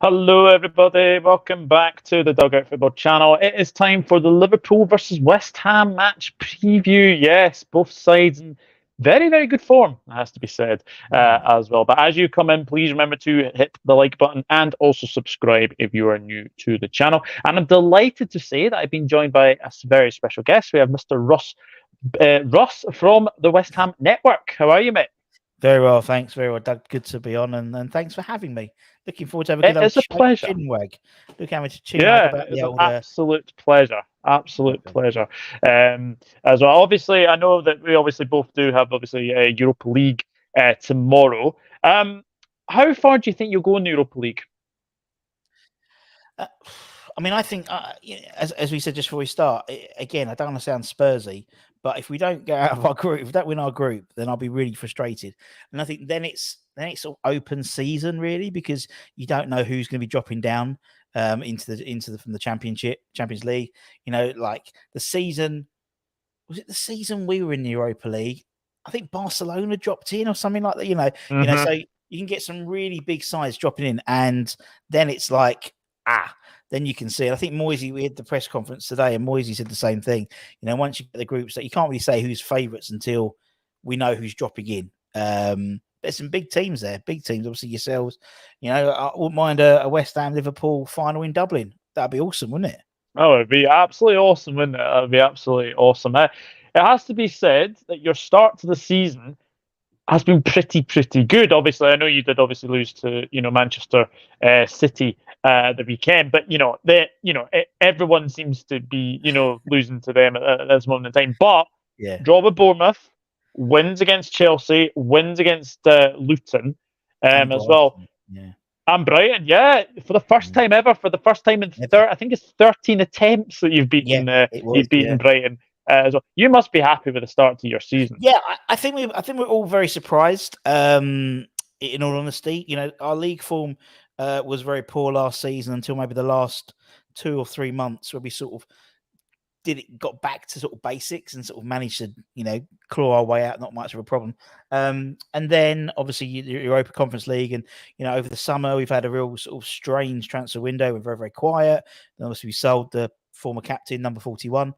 Hello, everybody. Welcome back to the Dugout Football Channel. It is time for the Liverpool versus West Ham match preview. Yes, both sides in very, very good form, it has to be said, as well. But as you come in, please remember to hit the like button and also subscribe if you are new to the channel. And I'm delighted to say that I've been joined by a very special guest. We have Mr. Russ from the West Ham Network. How are you, mate? Very well, thanks. Very well, Doug. Good to be on, and thanks for having me. Looking forward to have a good It's a pleasure. chinwag. Look how much chinwag about It's the an old. absolute pleasure. Absolute pleasure. As well. Obviously, I know that we obviously both do have obviously Europa League tomorrow. How far do you think you'll go in the Europa League? I mean, I think, as we said just before we start, again, I don't want to sound Spursy, but if we don't get out of our group, if we don't win our group, then I'll be really frustrated. And I think then it's sort of open season really, because you don't know who's going to be dropping down into the from the Champions League. You know, like the season, was it the season we were in the Europa League? I think Barcelona dropped in or something like that. You know, so you can get some really big sides dropping in, and then it's like then you can see it. I think Moisey, we had the press conference today, and Moisey said the same thing. You know, once you get the groups, that you can't really say who's favourites until we know who's dropping in. There's some big teams there, big teams. Obviously, yourselves. You know, I wouldn't mind a West Ham Liverpool final in Dublin. That'd be awesome, wouldn't it? Oh, it'd be absolutely awesome, wouldn't it? That'd be absolutely awesome. It has to be said that your start to the season has been pretty good. Obviously, I know you did obviously lose to Manchester City the weekend, but everyone seems to be losing to them at this moment in time. But draw with Bournemouth, wins against Chelsea, wins against Luton as well. Yeah. And Brighton, for the first time ever, for the first time in I think it's 13 attempts that you've beaten Brighton. So you must be happy with the start to your season. Yeah, I think we're all very surprised. In all honesty, you know, our league form was very poor last season until maybe the last 2 or 3 months, where we sort of got back to sort of basics and sort of managed to claw our way out. Not much of a problem. And then obviously the Europa Conference League, and over the summer we've had a real sort of strange transfer window. We're very, very quiet. Then obviously we sold the former captain, number 41.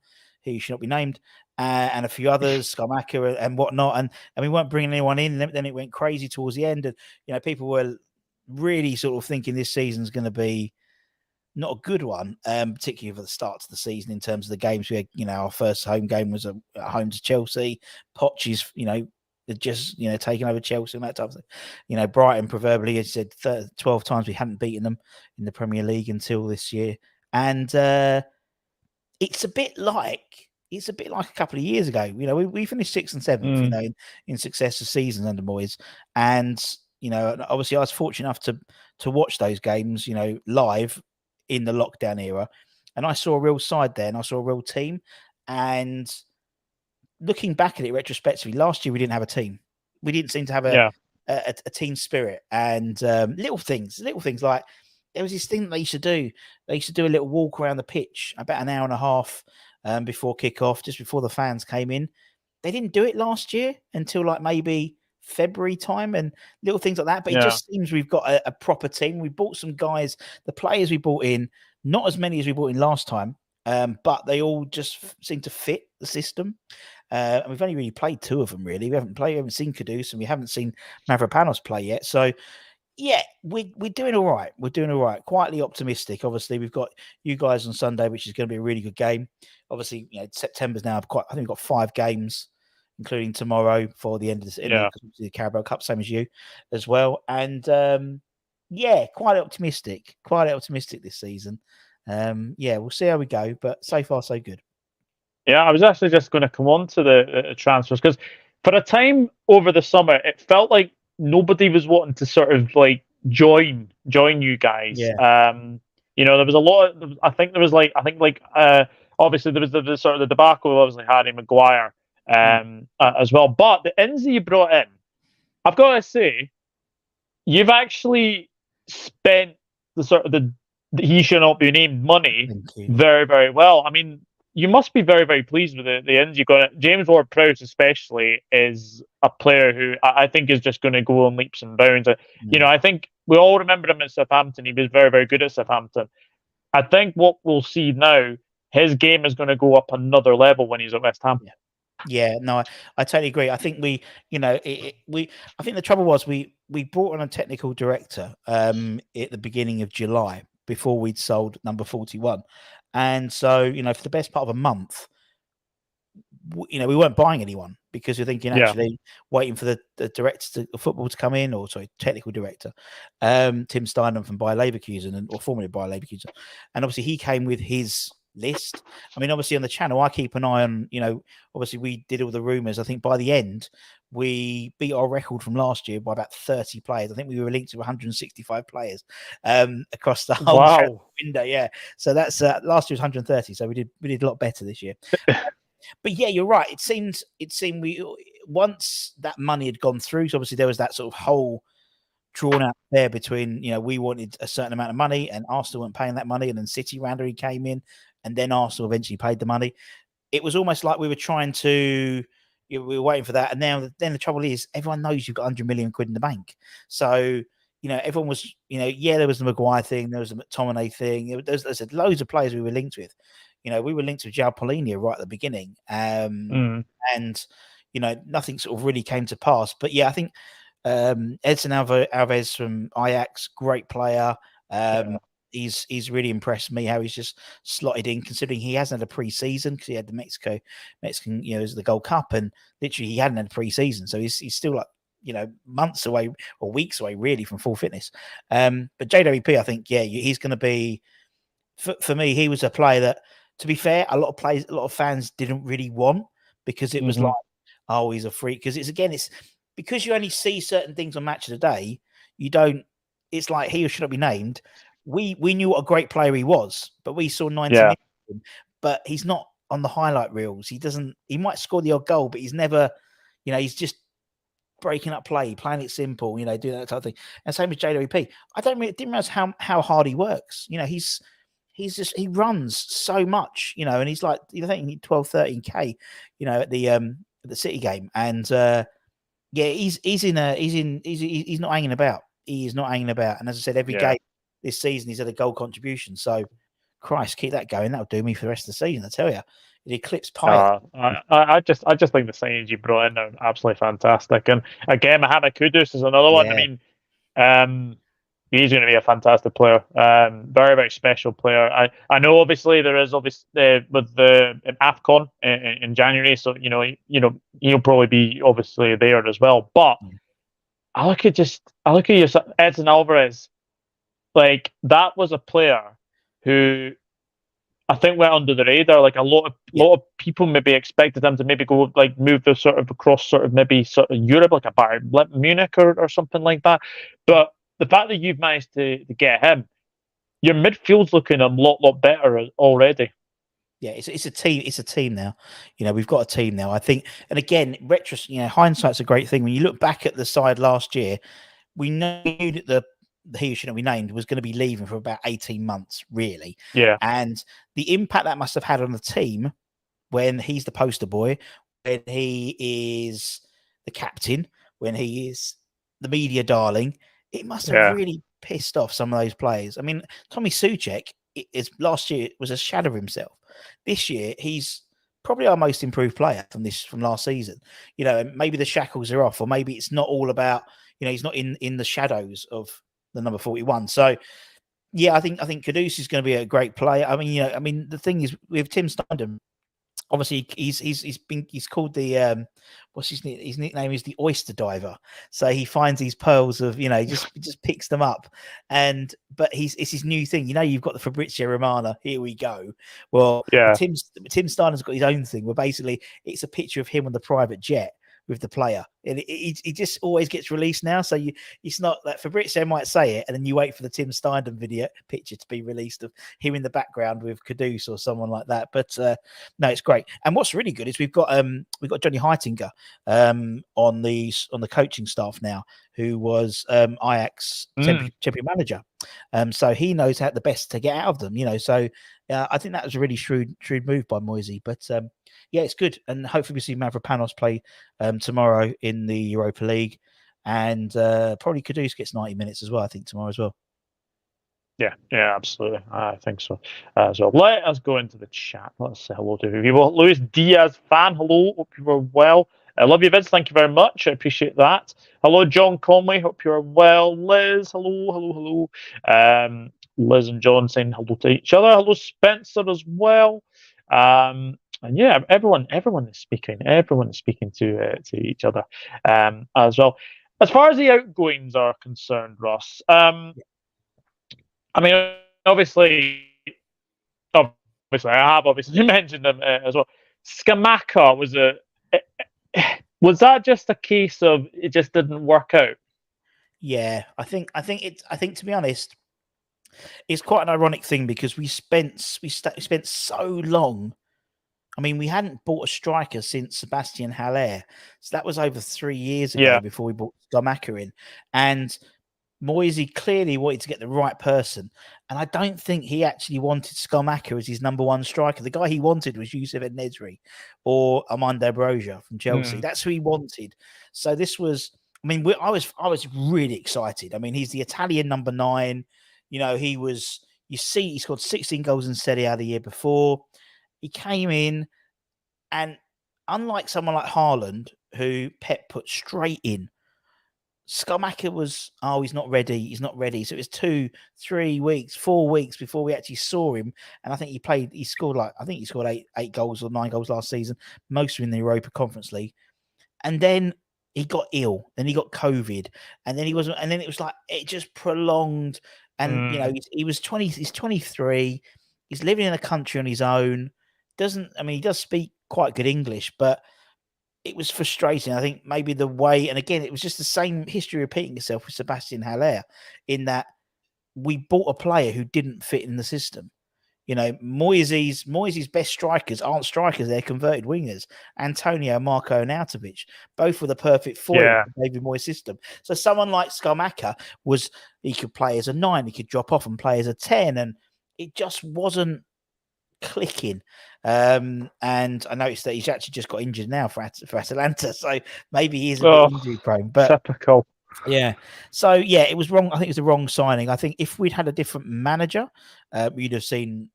Who should not be named, and a few others, Skamaka and whatnot, and we weren't bringing anyone in. Then it went crazy towards the end, and people were really sort of thinking this season's going to be not a good one, particularly for the start of the season in terms of the games. We had, our first home game was at home to Chelsea. Poch is, just taking over Chelsea and that type of thing. Brighton proverbially had said 12 times we hadn't beaten them in the Premier League until this year, and it's a bit like a couple of years ago. We finished 6th and 7th, in successive seasons under Moyes. And, obviously I was fortunate enough to watch those games, live in the lockdown era. And I saw a real side there, and I saw a real team. And looking back at it retrospectively, last year we didn't have a team. We didn't seem to have a team spirit, and little things like, there was this thing that they used to do. They used to do a little walk around the pitch about an hour and a half before kickoff, just before the fans came in. They didn't do it last year until like maybe February time, and little things like that. But it just seems we've got a proper team. We bought some guys, the players we bought in, not as many as we bought in last time, but they all just seem to fit the system. And we've only really played 2 of them, really. We haven't seen Kudus, and we haven't seen Mavropanos play yet. So, yeah, we're doing all right. We're doing all right. Quietly optimistic. Obviously, we've got you guys on Sunday, which is going to be a really good game. Obviously, September's now I think we've got 5 games, including tomorrow for the end of the Carabao Cup, same as you as well. And quite optimistic. Quite optimistic this season. We'll see how we go, but so far so good. Yeah, I was actually just going to come on to the transfers, because for a time over the summer, it felt like nobody was wanting to sort of like join you guys. There was a lot of, obviously there was the sort of the debacle of obviously Harry Maguire as well. But the ins that you brought in, I've got to say, you've actually spent the sort of the he should not be named money very, very well. I mean, you must be very, very pleased with the ins you got. James Ward-Prowse especially is a player who I think is just going to go on leaps and bounds. I think we all remember him at Southampton. He was very, very good at Southampton. I think what we'll see now, his game is going to go up another level when he's at West Ham. Yeah, no, I totally agree. I think I think the trouble was we brought on a technical director at the beginning of July before we'd sold number 41. And so, for the best part of a month, we weren't buying anyone because we're thinking actually waiting for the director of football to come in, or sorry, technical director, Tim Steinem from Bayer Leverkusen, or formerly Bayer Leverkusen. And obviously he came with his list. I mean, obviously on the channel, I keep an eye on, obviously we did all the rumours. I think by the end, we beat our record from last year by about 30 players. I think we were linked to 165 players across the whole window. Yeah. So that's last year was 130. So we did a lot better this year. But yeah, you're right. It seemed we, once that money had gone through, so obviously there was that sort of whole drawn out there between, we wanted a certain amount of money and Arsenal weren't paying that money, and then City randomly came in and then Arsenal eventually paid the money. It was almost like we were trying to, we were waiting for that. And then the trouble is everyone knows you've got 100 million quid in the bank. So, everyone was, there was the Maguire thing, there was the McTominay thing. There's loads of players we were linked with. We were linked with João Paulinho right at the beginning. And, nothing sort of really came to pass. But yeah, I think Edson Alvarez from Ajax, great player. He's really impressed me how he's just slotted in, considering he hasn't had a pre-season because he had the Mexican, the Gold Cup, and literally he hadn't had a pre-season. So he's still like, months away or weeks away really from full fitness. But JWP, I think, he's going to be, for me, he was a player that, to be fair, a lot of fans didn't really want, because it was like, oh, he's a freak. Because it's because you only see certain things on Match of the Day. You don't. It's like he should not be named. We knew what a great player he was, but we saw 90 minutes of him, but he's not on the highlight reels. He might score the odd goal, but he's never, he's just breaking up play, playing it simple, doing that type of thing. And same with JWP. I didn't realize how hard he works. He runs so much, and he's like, I think he need 12, 13K, at the City game. And he's not hanging about. He is not hanging about. And as I said, every game this season, he's had a goal contribution. So, Christ, keep that going. That'll do me for the rest of the season, I tell you. It eclipsed Payet. I just think the signings you brought in are absolutely fantastic. And again, Mohammed Kudus is another one. I mean, he's going to be a fantastic player. Very, very special player. I know obviously there is with the AFCON in January, so he'll probably be obviously there as well. But I look at your Edson Alvarez. Like, that was a player who I think went under the radar. Like, a lot of people maybe expected him to maybe go move the sort of across maybe Europe, like a Bayern Munich or something like that. But the fact that you've managed to get him, your midfield's looking a lot better already. Yeah, it's a team. It's a team now. We've got a team now, I think. And again, hindsight's a great thing. When you look back at the side last year, we knew that he who shouldn't be named was going to be leaving for about 18 months, really. Yeah. And the impact that must have had on the team when he's the poster boy, when he is the captain, when he is the media darling, it must have really pissed off some of those players. I mean, Tommy Souček last year was a shadow of himself. This year, he's probably our most improved player from last season. Maybe the shackles are off, or maybe it's not all about, he's not in the shadows of the number 41. So, I think Kudus is going to be a great player. I mean, the thing is with Tim Steinem, obviously he's called the his nickname is the oyster diver. So he finds these pearls of, he just picks them up. But it's his new thing. You've got the Fabrizio Romano, here we go. Well, Tim Steinem's got his own thing where basically it's a picture of him on the private jet with the player, and he just always gets released now. So it's not that Fabrizio might say it, and then you wait for the Tim Steinem video picture to be released of him in the background with Kudus or someone like that. But no, it's great. And what's really good is we've got Johnny Heitinger on the coaching staff now, who was Ajax champion manager. So he knows how the best to get out of them. So I think that was a really shrewd move by Moisey. But it's good, and hopefully we see Mavropanos play tomorrow in the Europa League. and probably Kudus gets 90 minutes as well, I think, tomorrow as well. Yeah, absolutely. I think so as well. Let us go into the chat. Let's say hello to people. Luis Diaz fan, hello. Hope you are well. I love you, Vince. Thank you very much. I appreciate that. Hello, John Conway. Hope you are well. Liz, hello. Liz and John saying hello to each other. Hello, Spencer as well. And yeah, everyone is speaking. Everyone is speaking to each other as well. As far as the outgoings are concerned, Ross. I mean, obviously, I have obviously mentioned them as well. Scamacca was that just a case of it just didn't work out? Yeah, I think to be honest, it's quite an ironic thing because we spent so long. I mean, we hadn't bought a striker since Sebastian Haller, so that was over 3 years ago before we bought Scamacca in, and Moisey clearly wanted to get the right person, and I don't think he actually wanted Scamacca as his number one striker. The guy he wanted was Youssef En-Nesyri or Armando Broja from Chelsea. That's who he wanted. So this was, I mean, I was really excited. I mean, he's the Italian number 9. You know, he scored 16 goals in Serie A the year before. He came in, and unlike someone like Haaland, who Pep put straight in, Scamacca was, he's not ready. So it was 2, 3 weeks, 4 weeks before we actually saw him. And I think he scored 8 goals or 9 goals last season, most in the Europa Conference League. And then he got ill, then he got COVID, and then it was like, it just prolonged. And, you know, he's 23, he's living in a country on his own. He does speak quite good English, but it was frustrating. I think maybe the way, and again, it was just the same history repeating itself with Sebastian Haller, in that we bought a player who didn't fit in the system. You know, Moisey's best strikers aren't strikers; they're converted wingers. Antonio, Marco, and Arnautovic, both were the perfect foil for David Moyes' system. So someone like Scamacca he could play as a 9, he could drop off and play as a 10, and it just wasn't clicking. And I noticed that he's actually just got injured now for Atalanta, so maybe he is a bit injury prone. But typical. Yeah. So yeah, it was wrong. I think it was the wrong signing. I think if we'd had a different manager, we'd have seen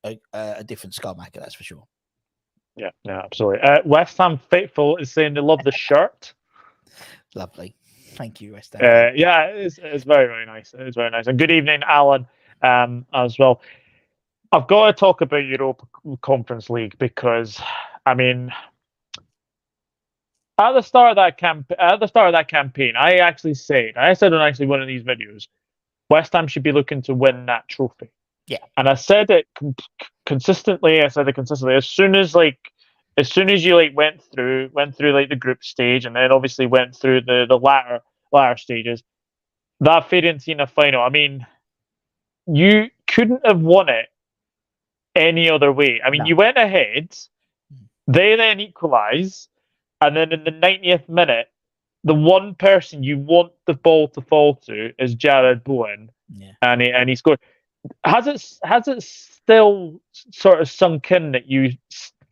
a different Scamacca, that's for sure. Yeah, absolutely. West Ham Faithful is saying they love the shirt. Lovely. Thank you, West Ham. Yeah, it's very, very nice. It's very nice. And good evening, Alan, as well. I've got to talk about Europa Conference League because, I mean, at the start of that campaign, I said on actually one of these videos, West Ham should be looking to win that trophy. Yeah, and I said it consistently. As soon as you went through like the group stage, and then obviously went through the latter stages, that Fiorentina final. I mean, you couldn't have won it any other way. I mean, you went ahead, they then equalise, and then in the 90th minute, the one person you want the ball to fall to is Jared Bowen, and he scored. Has it still sort of sunk in that you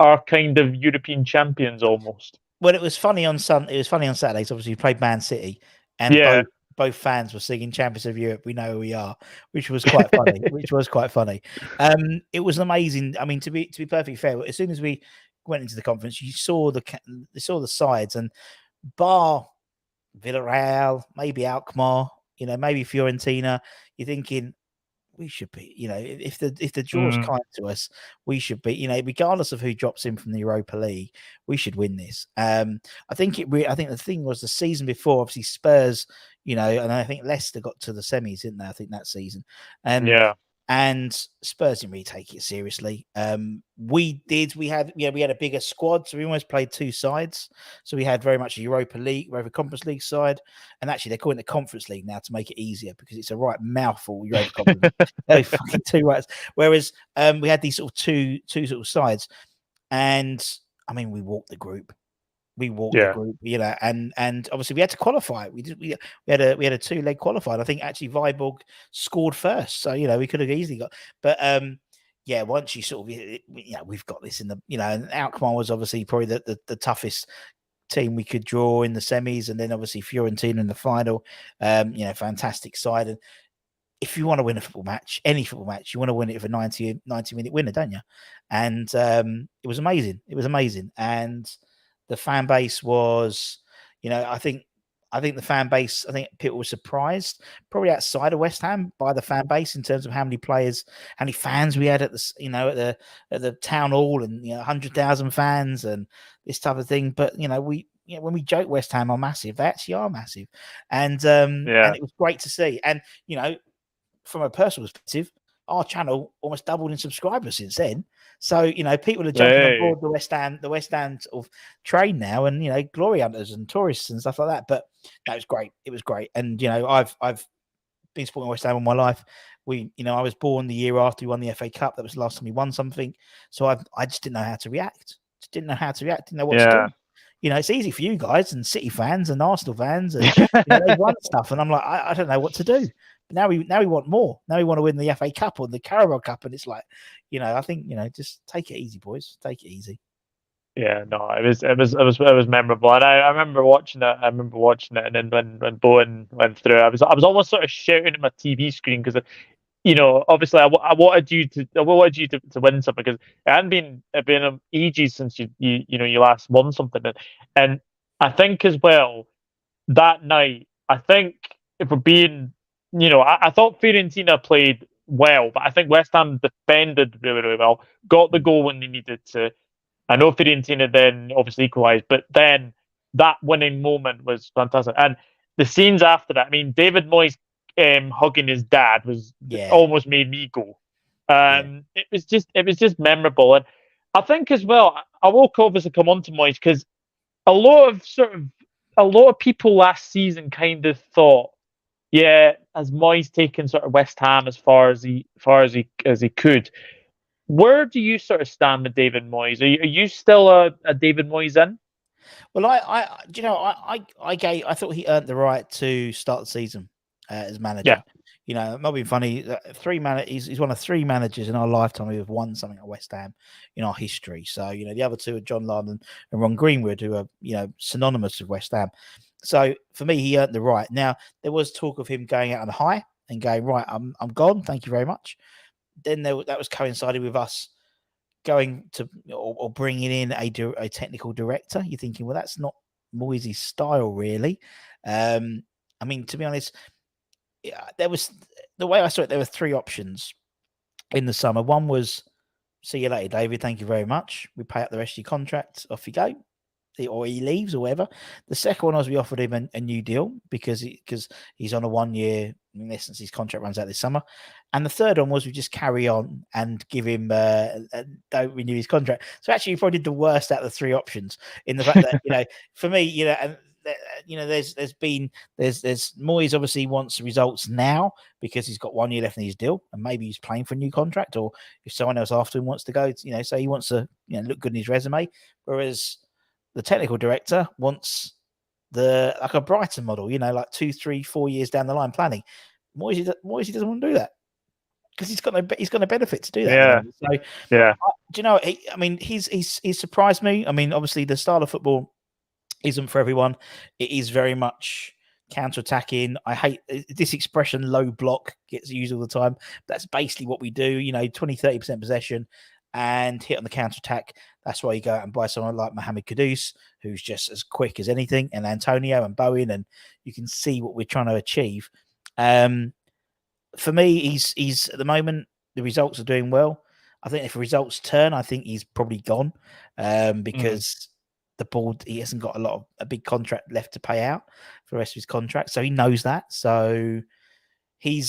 are kind of European champions almost? Well, it was funny on Saturdays. Obviously, we played Man City, and both fans were singing "Champions of Europe." We know who we are, which was quite funny. It was amazing. I mean, to be perfectly fair, as soon as we went into the conference, you saw the sides, and bar Villarreal, maybe Alkmaar, maybe Fiorentina. You're thinking, we should be, if the draw's kind to us, we should be, regardless of who drops in from the Europa League, we should win this. I think the thing was the season before, obviously Spurs, and I think Leicester got to the semis, didn't they? I think that season. And Spurs didn't really take it seriously. We did. We had a bigger squad, so we almost played 2 sides. So we had very much a Europa Conference League side, and actually they're calling it the Conference League now to make it easier because it's a right mouthful. Europa Conference League. Fucking 2 rights. Whereas we had these sort of two sort of sides, and I mean we walked the group. The group, and obviously we had to qualify. We had a 2-leg qualified. I think actually Viborg scored first, so we could have easily got. But once you sort of we've got this in the and Alkmaar was obviously probably the toughest team we could draw in the semis, and then obviously Fiorentina in the final. Fantastic side. And if you want to win a football match, any football match, you want to win it with a 90-minute winner, don't you? And it was amazing. It was amazing. And the fan base was, I think the fan base, I think people were surprised, probably outside of West Ham, by the fan base in terms of how many players, how many fans we had at the, at the town hall, and 100,000 fans and this type of thing. But when we joke West Ham are massive, they actually are massive, and and it was great to see. And from a personal perspective, our channel almost doubled in subscribers since then. So, people are jumping on board the West Ham sort of train now, and, glory hunters and tourists and stuff like that. But that was great. It was great. And, I've been supporting West Ham all my life. I was born the year after we won the FA Cup. That was the last time we won something. So I just didn't know how to react. Didn't know what to do. It's easy for you guys and City fans and Arsenal fans, and they won stuff. And I'm like, I don't know what to do. But now we want more. Now we want to win the FA Cup or the Carabao Cup, and it's like, I think just take it easy, boys. Take it easy. Yeah, no, it was memorable, and I remember watching it. And then when Bowen went through, I was almost sort of shouting at my TV screen because, obviously I wanted you to win something, because it been ages since you last won something, and I think as well that night, I think if we're being, I thought Fiorentina played well, but I think West Ham defended really, really well, got the goal when they needed to. I know Fiorentina then obviously equalised, but then that winning moment was fantastic. And the scenes after that, I mean, David Moyes hugging his dad almost made me go. It was just memorable. And I think as well, I will obviously come on to Moyes, because a lot of people last season kind of thought, has Moyes taken sort of West Ham as far as he could? Where do you sort of stand with David Moyes? Are you still a David Moyes in? Well, I thought he earned the right to start the season as manager. Yeah. It might be funny. He's one of three managers in our lifetime who have won something at West Ham in our history. So, the other two are John Lydon and Ron Greenwood, who are, synonymous with West Ham. So for me, he earned the right. Now, there was talk of him going out on a high and going, right, I'm gone. Thank you very much. Then that was coinciding with us going to or bringing in a technical director. You're thinking, well, that's not Moyes' style, really. I mean, to be honest, there was, the way I saw it, there were three options in the summer. One was, see you later, David. Thank you very much. We pay up the rest of your contract. Off you go. Or he leaves or whatever. The second one was we offered him a new deal because he's on a 1 year, in essence, his contract runs out this summer. And the third one was we just carry on and give him don't renew his contract. So actually, you probably did the worst out of the three options, in the fact that for me, and there's Moyes obviously wants results now because he's got 1 year left in his deal, and maybe he's playing for a new contract, or if someone else after him wants to go, so he wants to look good in his resume, whereas the technical director wants like a Brighton model, like 2, 3, 4 years down the line planning. Moyes doesn't want to do that because he's got no benefit to do that. He's surprised me. I mean, obviously the style of football isn't for everyone. It is very much counter-attacking. I hate this expression, low block, gets used all the time. That's basically what we do, 20-30% possession and hit on the counter-attack. That's why you go out and buy someone like Mohammed Kudus, who's just as quick as anything, and Antonio and Bowen, and you can see what we're trying to achieve. For me, he's at the moment, the results are doing well. I think if the results turn, I think he's probably gone because the board, he hasn't got a big contract left to pay out for the rest of his contract. So he knows that. So I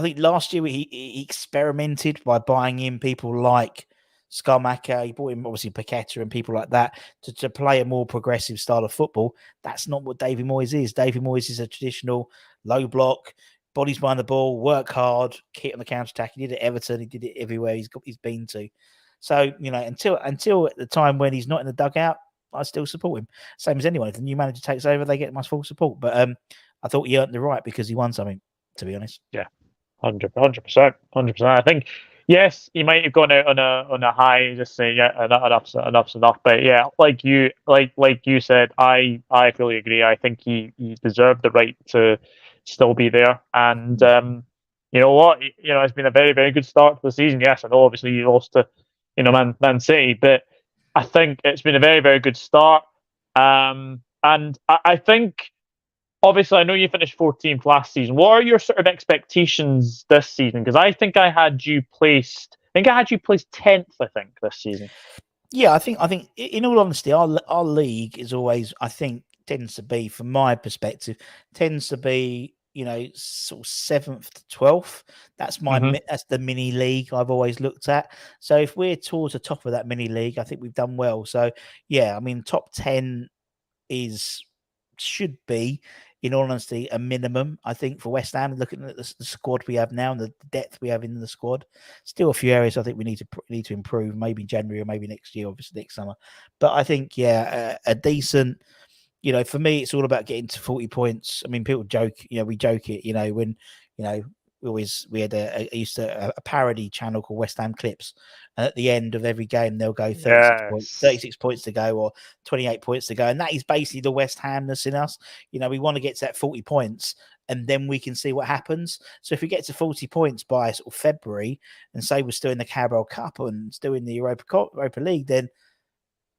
think last year he experimented by buying in people like Skamaka. He bought in obviously Paqueta and people like that to play a more progressive style of football. That's not what David Moyes is. David Moyes is a traditional low block, bodies behind the ball, work hard, hit on the counter attack. He did it at Everton. He did it everywhere he's been to. So until at the time when he's not in the dugout, I still support him. Same as anyone. If the new manager takes over, they get my full support. But I thought he earned the right because he won something. To be honest, yeah. 100%. I think Yes, he might have gone out on a high, just saying yeah, enough's enough. But yeah, like you said, I fully agree. I think he deserved the right to still be there. And you know what, it's been a very very good start to the season. Yes, I know obviously you lost to Man City, but I think it's been a very very good start. And I think. Obviously, I know you finished 14th last season. What are your sort of expectations this season? Because I think I had you placed. I think I had you placed 10th. I think this season. Yeah, I think in all honesty, our league is always, I think, tends to be, from my perspective, tends to be, sort of 7th to 12th. That's Hmm. that's the mini league I've always looked at. So if we're towards the top of that mini league, I think we've done well. So yeah, I mean, top 10 should be, in all honesty, a minimum. I think for West Ham, looking at the squad we have now and the depth we have in the squad, still a few areas I think we need to improve. Maybe January or maybe next year, obviously next summer. But I think a decent. For me, it's all about getting to 40 points. I mean, people joke, we joke it, when, we had a parody channel called West Ham Clips. And at the end of every game, they'll go 36 points to go or 28 points to go. And that is basically the West Hamness in us. We want to get to that 40 points and then we can see what happens. So if we get to 40 points by sort of February and say we're still in the Carabao Cup and still in the Europa League, then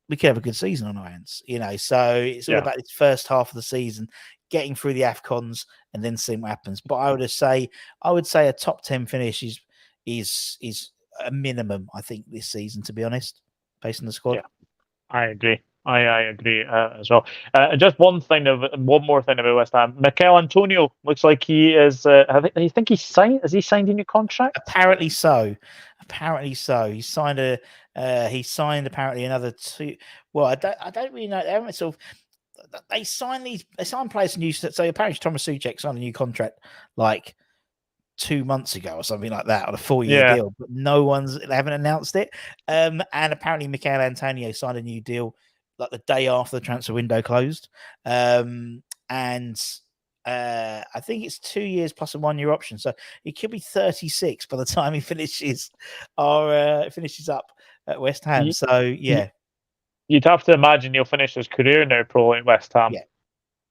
we could have a good season on our hands, So it's all about this first half of the season, getting through the AFCONs and then seeing what happens. But I would say a top 10 finish is a minimum, I think, this season, to be honest, based on the squad. Yeah, I agree. I agree as well. Just one more thing about West Ham. Mikel Antonio looks like he is. I think he's signed. Has he signed a new contract? Apparently so. He signed He signed apparently another 2. Well, I don't really know. They haven't sort of. They sign players new. So apparently Thomas Souček signed a new contract like 2 months ago or something like that on a 4-year deal, but they haven't announced it. And apparently Mikel Antonio signed a new deal like the day after the transfer window closed. And I think it's 2 years plus a 1-year option. So he could be 36 by the time he finishes up at West Ham. So yeah. You'd have to imagine he'll finish his career now probably at West Ham. Yeah.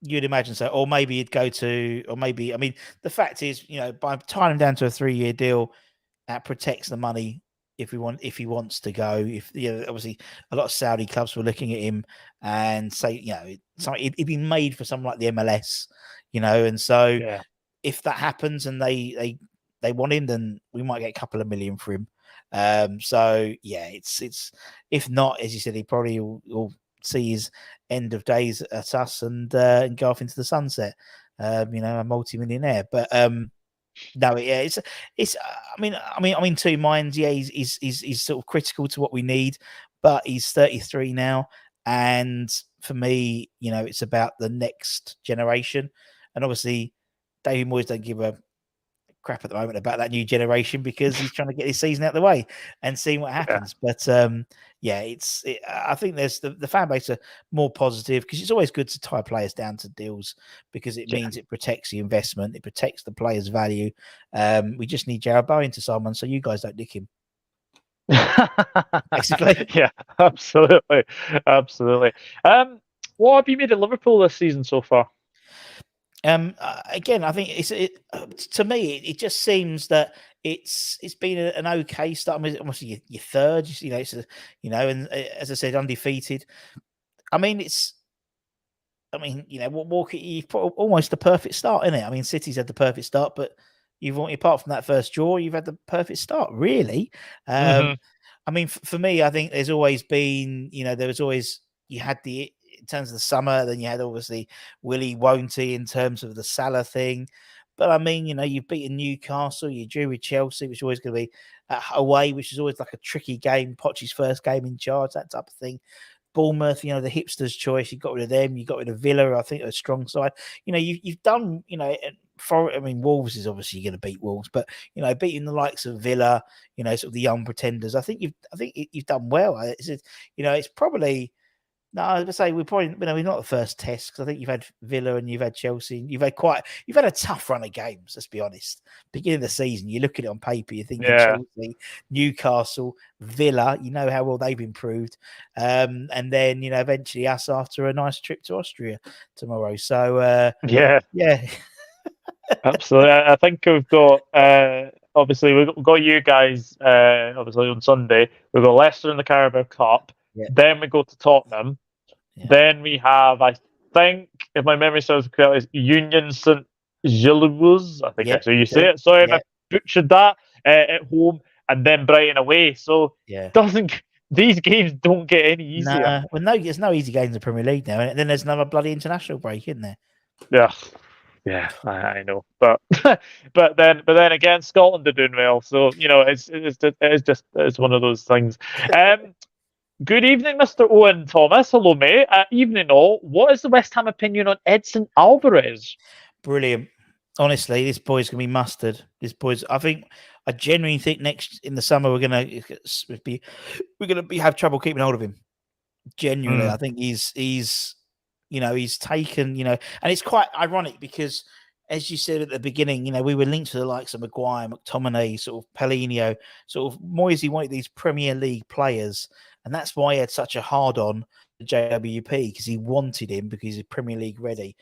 You'd imagine so. Or maybe he'd go to, or maybe, I mean, the fact is, by tying him down to a 3-year deal, that protects the money if he wants to go. If, obviously a lot of Saudi clubs were looking at him and say, it'd be made for someone like the MLS, and so if that happens and they want him, then we might get a couple of million for him. So yeah, it's if not, as you said, he probably will see his end of days at us and go off into the sunset. A multi-millionaire. But no, yeah, it's. I'm in two minds. Yeah, he's sort of critical to what we need, but he's 33 now, and for me, it's about the next generation, and obviously, David Moyes don't give a crap at the moment about that new generation because he's trying to get his season out of the way and seeing what happens. But I think there's the fan base are more positive because it's always good to tie players down to deals because it means it protects the investment, it protects the player's value. We just need Jarrod Bowen to sign one so you guys don't nick him. Basically. Yeah, absolutely. What have you made of Liverpool this season so far? Again, I think to me, it just seems that it's been an okay start. I mean, obviously your third, and as I said, undefeated. I mean, Walker, you've put almost the perfect start in it. I mean, City's had the perfect start, but apart from that first draw, you've had the perfect start, really. I mean, for me, I think there's always been, there was always, you had in terms of the summer, then you had obviously Willie won't he in terms of the Salah thing. But I mean, you've beaten Newcastle, you drew with Chelsea, which is always going to be away, which is always like a tricky game, Poch's first game in charge, that type of thing. Bournemouth, the hipster's choice, you got rid of them, you got rid of Villa, I think a strong side. You've done, Wolves is obviously going to beat Wolves, but beating the likes of Villa, sort of the young pretenders, I think you've done well. It's probably, No, I was going to say we're not the first test because I think you've had Villa and you've had Chelsea. You've had a tough run of games. Let's be honest. Beginning of the season, you look at it on paper, you're thinking Chelsea, Newcastle, Villa. You know how well they've improved, and then eventually us after a nice trip to Austria tomorrow. So yeah. Absolutely. I think we've got obviously we've got you guys obviously on Sunday. We've got Leicester in the Carabao Cup. Yeah. Then we go to Tottenham. Yeah. Then we have, I think, if my memory serves correctly, it's Union St. Gilloise. I think that's how you say it. Sorry if I butchered that at home, and then Brighton away. So these games don't get any easier. Nah. Well, no, there's no easy games in the Premier League now, and then there's another bloody international break, isn't there? Yeah, I know, but but then again, Scotland are doing well, so it's one of those things. Good evening, Mr. Owen Thomas. Hello, mate. Evening, all. What is the West Ham opinion on Edson Alvarez? Brilliant. Honestly, this boy's gonna be mustard. I genuinely think in the summer we're gonna have trouble keeping hold of him. Genuinely, I think he's taken, and it's quite ironic because, as you said at the beginning, we were linked to the likes of Maguire, McTominay, sort of Paulinho, sort of Moisey wanted these Premier League players, and that's why he had such a hard on the JWP, because he wanted him because he's Premier League ready.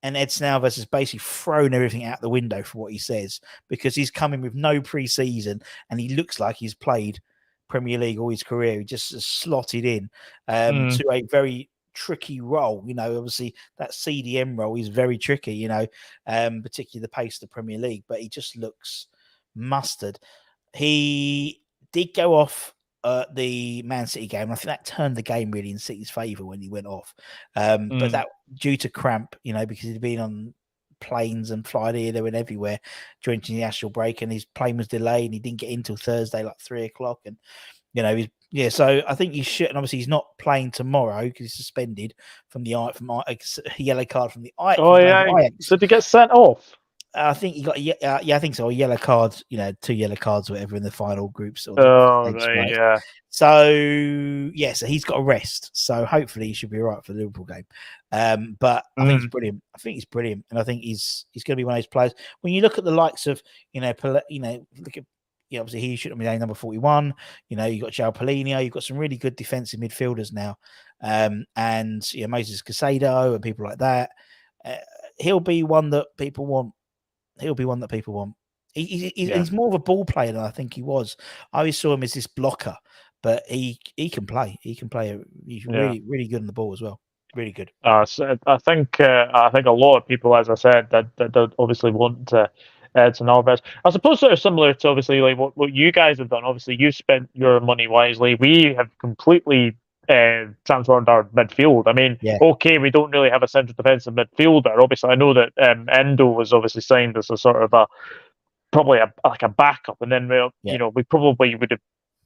And Edson Alvarez has basically thrown everything out the window for what he says, because he's coming with no pre-season and he looks like he's played Premier League all his career. He just slotted in to a very tricky role. Obviously that CDM role is very tricky, particularly the pace of the Premier League, but he just looks mustard. He did go off the Man City game. I think that turned the game really in City's favour when he went off. But that due to cramp, because he'd been on planes and flying here, there and everywhere during the national break, and his plane was delayed and he didn't get in till Thursday, like 3:00. And so I think he should. And obviously he's not playing tomorrow because he's suspended from the yellow card from the Ajax. Oh yeah, so did he get sent off? I think he got I think so. A yellow card, 2 yellow cards, or whatever, in the final groups. Right, yeah. So so he's got a rest. So hopefully he should be all right for the Liverpool game. But I think he's brilliant. And I think he's going to be one of those players. When you look at the likes of look at. Obviously he shouldn't be number 41. You got João Paulinho. You've got some really good defensive midfielders now, and Moses Caicedo and people like that. He'll be one that people want. He's more of a ball player than I think he was. I always saw him as this blocker, but he can play. He's really good on the ball as well. Really good. So I think a lot of people, as I said, that obviously want Edson Alvarez. I suppose sort of similar to obviously like what you guys have done. Obviously, you spent your money wisely. We have completely transformed our midfield. I mean, okay, we don't really have a central defensive midfielder. Obviously, I know that Endo was obviously signed as a sort of probably a backup, and then we probably would have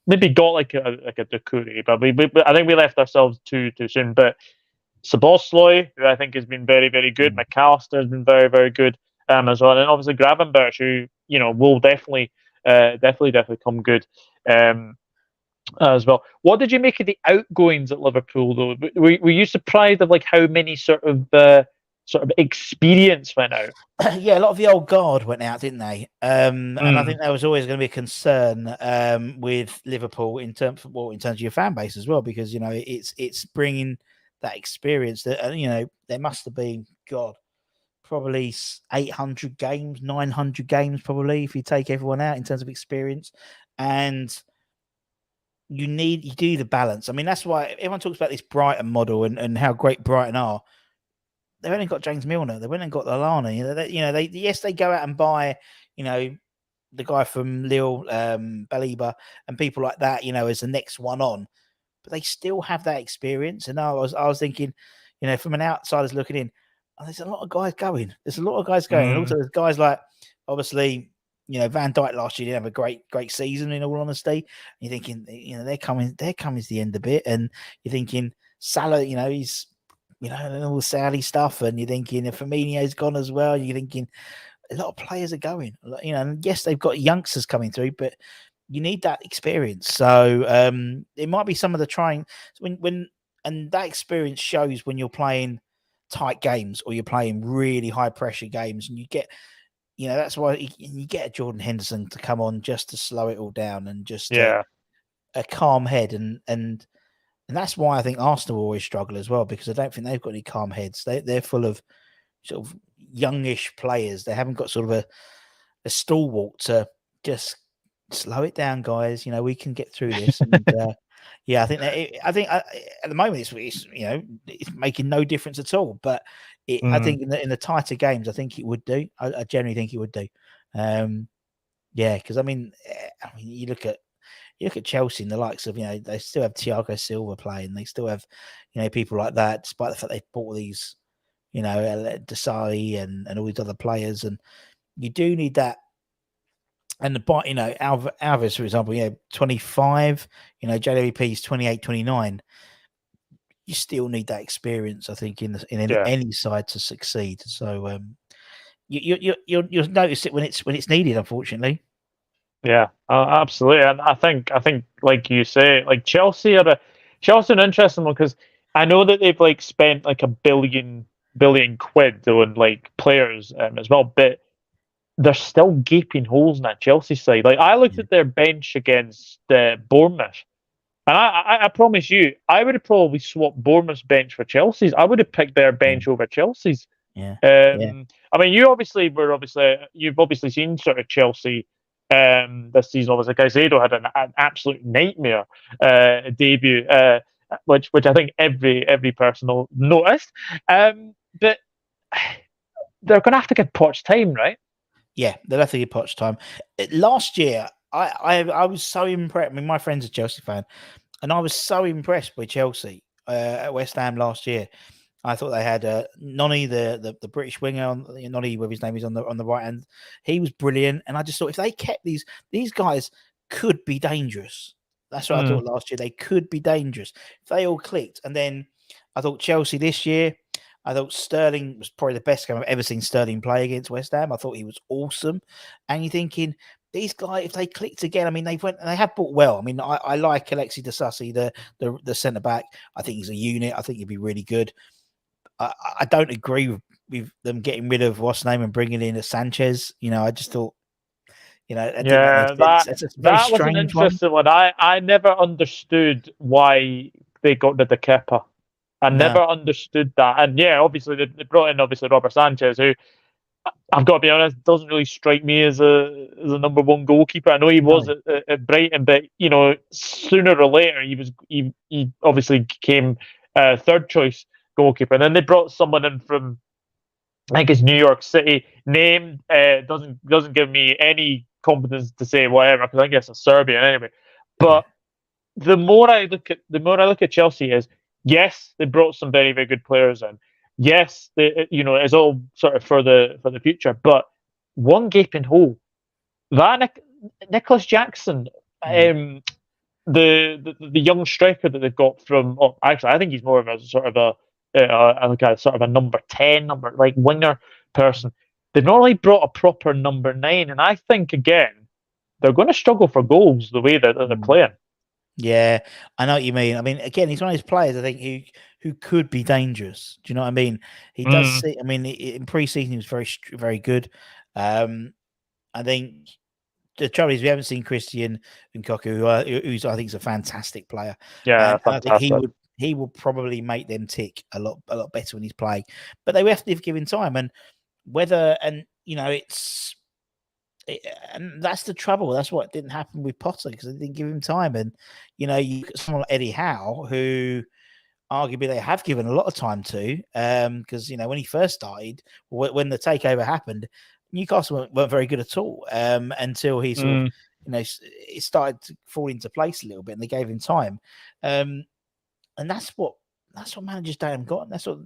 maybe got like a Doucouré, but I think we left ourselves too soon. But Szoboszlai, who I think has been very, very good. McAllister has been very, very good as well, and obviously Gravenberch, who will definitely come good as well. What did you make of the outgoings at Liverpool, though? Were you surprised of like how many sort of experience went out? Yeah, a lot of the old guard went out, didn't they? And I think that was always going to be a concern with Liverpool in terms of your fan base as well, because it's bringing that experience that there must have been probably 800 games, 900 games, probably, if you take everyone out in terms of experience. And you do the balance. I mean, that's why everyone talks about this Brighton model and how great Brighton are. They've only got James Milner. They went and got Lallana. They go out and buy, the guy from Lille, Baliba, and people like that, as the next one on. But they still have that experience. And I was thinking, from an outsider's looking in, there's a lot of guys going. And also there's guys like, obviously, Van Dijk last year didn't have a great season, in all honesty. And you're thinking, they're coming to the end a bit. And you're thinking Salah, he's, all the Saudi stuff. And you're thinking if Firmino's gone as well, you're thinking a lot of players are going. And yes, they've got youngsters coming through, but you need that experience. So it might be some of the trying when that experience shows when you're playing tight games or you're playing really high pressure games, and you get, that's why you get a Jordan Henderson to come on just to slow it all down and just a calm head, and that's why I think Arsenal always struggle as well, because I don't think they've got any calm heads. They're full of sort of youngish players. They haven't got sort of a stalwart to just slow it down, guys. We can get through this. And I think at the moment it's making no difference at all. But I think in the tighter games, I think it would do. I generally think it would do. Because I mean, you look at Chelsea and the likes of, they still have Thiago Silva playing. They still have, people like that, despite the fact they bought these, Desai and all these other players. And you do need that. And Alvarez, for example, 25, JWP is 28, 29. You still need that experience, I think, in any side to succeed. So you'll notice it when it's needed, unfortunately. Yeah, absolutely. And I think like you say, like Chelsea are an interesting one, because I know that they've like spent like $1 billion on like players as well, but there's still gaping holes in that Chelsea side. Like I looked at their bench against Bournemouth, and I promise you, I would have probably swapped Bournemouth's bench for Chelsea's. I would have picked their bench over Chelsea's. I mean, you've obviously seen sort of Chelsea this season. Obviously, Caicedo had an absolute nightmare debut, which I think every person noticed. But they're going to have to give Poch time, right? Yeah, they'll have to give Poch time. Last year, I was so impressed. I mean, my friend's a Chelsea fan, and I was so impressed by Chelsea at West Ham last year. I thought they had Noni, the British winger, Noni, whatever his name is, on the right hand. He was brilliant, and I just thought if they kept these guys could be dangerous. That's what I thought last year. They could be dangerous if they all clicked. And then I thought Chelsea this year, I thought Sterling was probably the best game I've ever seen Sterling play against West Ham. I thought he was awesome. And you're thinking, these guys, if they clicked again, I mean, they have bought well. I mean, I like Alexis Disasi, the centre back. I think he's a unit. I think he'd be really good. I don't agree with them getting rid of what's name and bringing in a Sanchez. I just thought, that was an interesting one. I never understood why they got rid of Kepa. I never understood that. And yeah, obviously they brought in Robert Sanchez, who I've got to be honest, doesn't really strike me as a number one goalkeeper. I know he was at Brighton, but sooner or later he obviously became third choice goalkeeper. And then they brought someone in from, I think it's New York City. Name doesn't give me any confidence to say whatever, because I think it's a Serbian anyway. But the more I look at Chelsea is, yes, they brought some very, very good players in. Yes, it's all sort of for the future. But one gaping hole, that Nicholas Jackson, the young striker that they've got from. Oh, actually, I think he's more of a sort of a number 10, like winger person. They've not really brought a proper number 9, and I think again they're going to struggle for goals the way that they're playing. Yeah, I know what you mean. I mean, again, he's one of those players I think who could be dangerous. Do you know what I mean? He does. I mean, in pre-season he was very, very good. I think the trouble is we haven't seen Christian Nkoku, who's I think is a fantastic player. Yeah, and I think he will probably make them tick a lot better when he's playing. But they have to give him time, and and that's the trouble. That's what didn't happen with Potter, because they didn't give him time. And you got someone like Eddie Howe, who arguably they have given a lot of time to, because when he first started, when the takeover happened, Newcastle weren't very good at all until he sort of it started to fall into place a little bit, and they gave him time. And that's what managers don't have got. That's what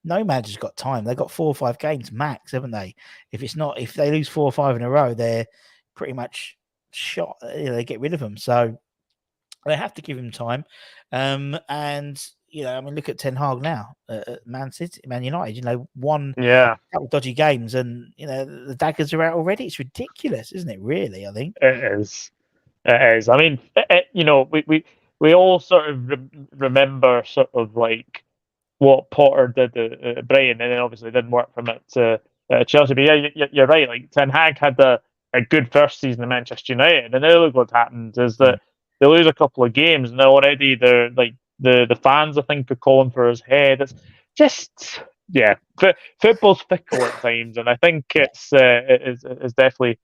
no manager's got time. They've got 4 or 5 games max, haven't they? If they lose 4 or 5 in a row, they're pretty much shot. They get rid of them. So they have to give him time. And I mean, look at Ten Hag now at Man United. One couple dodgy games, and the daggers are out already. It's ridiculous, isn't it? Really, I think it is. I mean, we all sort of remember sort of like what Potter did at Brighton, and then obviously it didn't work from it to Chelsea. But yeah, you're right. Like Ten Hag had a good first season at Manchester United, and now look what happens is that they lose a couple of games, and already they're like the fans I think are calling for his head. It's just football's fickle at times, and I think it's definitely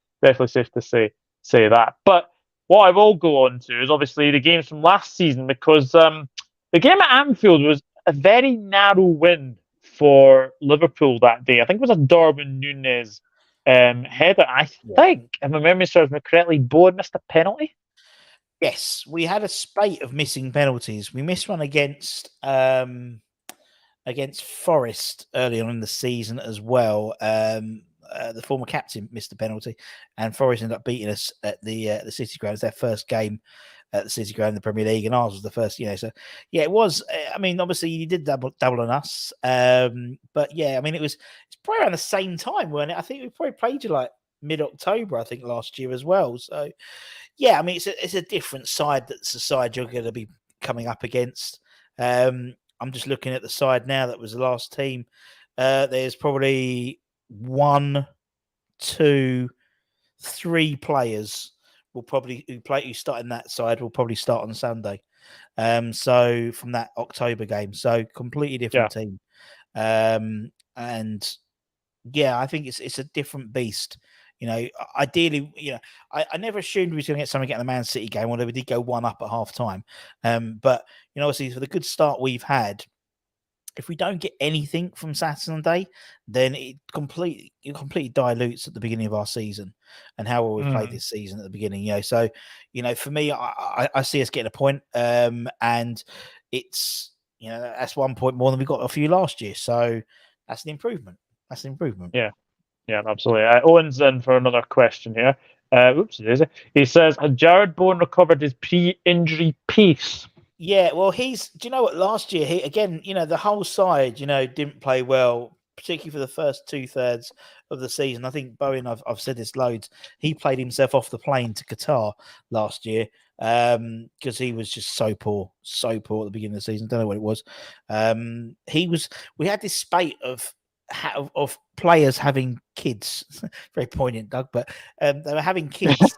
safe to say that. But what I will go on to is obviously the games from last season, because the game at Anfield was a very narrow win for Liverpool that day. I think it was a Darwin Núñez header. I think, if my memory serves me correctly, Bowen missed a penalty. Yes, we had a spate of missing penalties. We missed one against Forest early on in the season as well. The former captain missed a penalty, and Forest ended up beating us at the City Ground. It was their first game at the City Ground in the Premier League, and ours was the first. So yeah, it was. I mean, obviously you did double on us, but yeah, I mean it's probably around the same time, weren't it? I think we probably played you like mid-October, I think, last year as well. So yeah, I mean it's a different side. That's the side you're going to be coming up against. I'm just looking at the side now. That was the last team. There's probably 1, 2, 3 players who start in that side will probably start on Sunday. So from that October game, so completely different team. And yeah, I think it's a different beast. Ideally, I never assumed we was going to get something at the Man City game, although we did go 1 up at half time. But obviously for the good start we've had, if we don't get anything from Saturday, then it completely dilutes at the beginning of our season and how well we played this season at the beginning. So for me, I see us getting a point, and it's that's 1 point more than we got a few last year. So that's an improvement. Yeah, absolutely. Owen's in for another question here. He says, had Jared Bowen recovered his pre-injury pace? Yeah, well, do you know what? Last year, the whole side, didn't play well, particularly for the first 2/3 of the season. I think Bowen, I've said this loads, he played himself off the plane to Qatar last year because he was just so poor at the beginning of the season. Don't know what it was. We had this spate of players having kids. Very poignant, Doug, but they were having kids